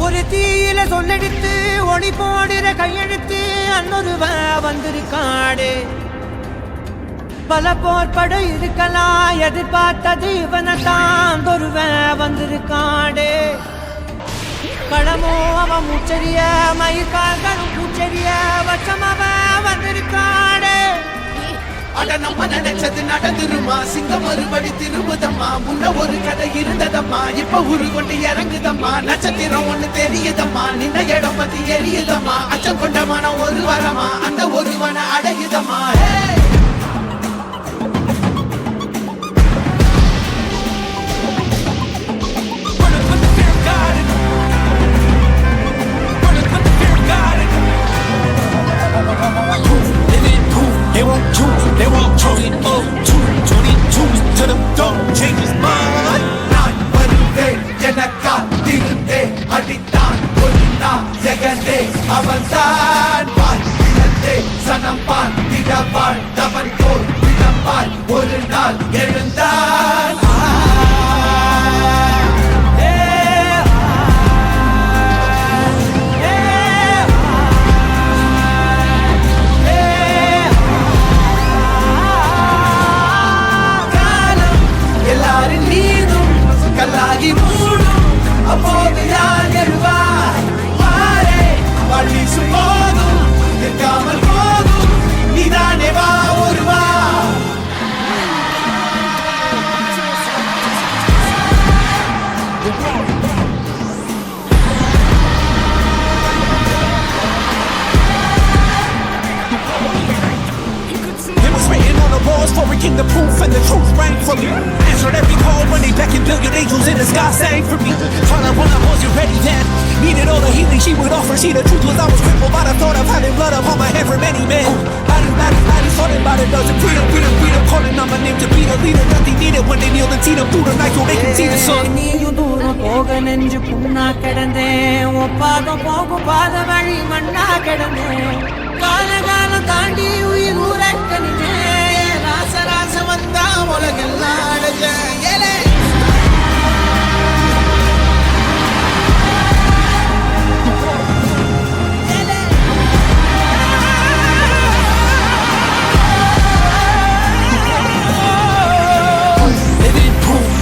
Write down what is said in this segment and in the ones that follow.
ஒரு தீயில சொல்லெடுத்து ஒளி போடுற கையெழுத்து அன்னொருவ வந்திருக்காடு பல போர்படம் இருக்கலாம் எதிர்பார்த்தது இவனத்தான் ஒருவ வந்திருக்காடு களமோ அவன் மூச்சரிய மயிர்கால்களும் பூச்சரிய வச்சம் அவன் வந்திருக்காடு அட நம்ம நினைச்சது நடந்துருமா சிங்கம் மறுபடி திரும்புதம்மா முன்ன ஒரு கதை இருந்ததம்மா இப்ப உரு கொண்டு இறங்குதம்மா நட்சத்திரம் ஒண்ணு தெரியுதம்மா நின்ன இடம் பத்தி எரியுதம்மா அச்சம் கொண்ட மனம் ஒரு வரமா அந்த ஒருவனை அடையுதம்மா They won't choose, they won't choose it up. 22 to the dog, change his mind. நான் வருவேன் எனக்கா திருந்தே அடித்தான் கொண்டான் ஜெகந்தே அவன்தான் பால் இழந்தே சனம் பால் விடவாள் தவன் போல் விடப்பால் ஒரு நாள் எழுந்தான் கல்லாகி மூடும் அப்போது யார் எழுவார் வாரே வள்ளி சும்போதும் நிற்காமல் போதும் நீதானே வா ஒருவா It was written on the walls for a king the proof and the truth rang from me. Answered every call when they beckoned, billion angels in the sky sang for me. Trying to run, I wasn't ready then. Needed all the healing she would offer. See, the truth was I was crippled by the thought of having blood upon my head for many men. Bodies falling by the dozen. Freedom, calling on my name to be the leader that they needed when they kneeled and seen them through the night so they can see the sun. நீயும் தூரம் போக நெஞ்சு புண்ணா கிடந்தேன் ஒப்பாக போகும் பாத வழி மண்ணா கிடந்தேன் காலகாலம் தாண்டி உயிர் ஊரக்கணிஞ்சேன் ராச வந்தா உலகெல்லாம் அடைஞ்சேன் ஏலே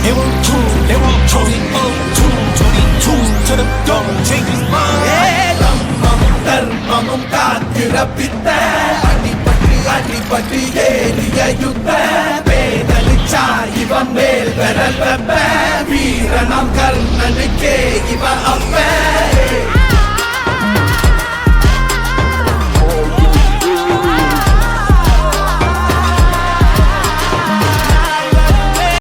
They won't choose, they won't choose it up. 22 to the dog, change his mind. தர்மமும் காத்திரப்பித்த அடிபட்டு ஏறிய யுத்த பேதலிச்சா இவன் மேல் விரல் வெப்ப வீரனம் கர்ணன்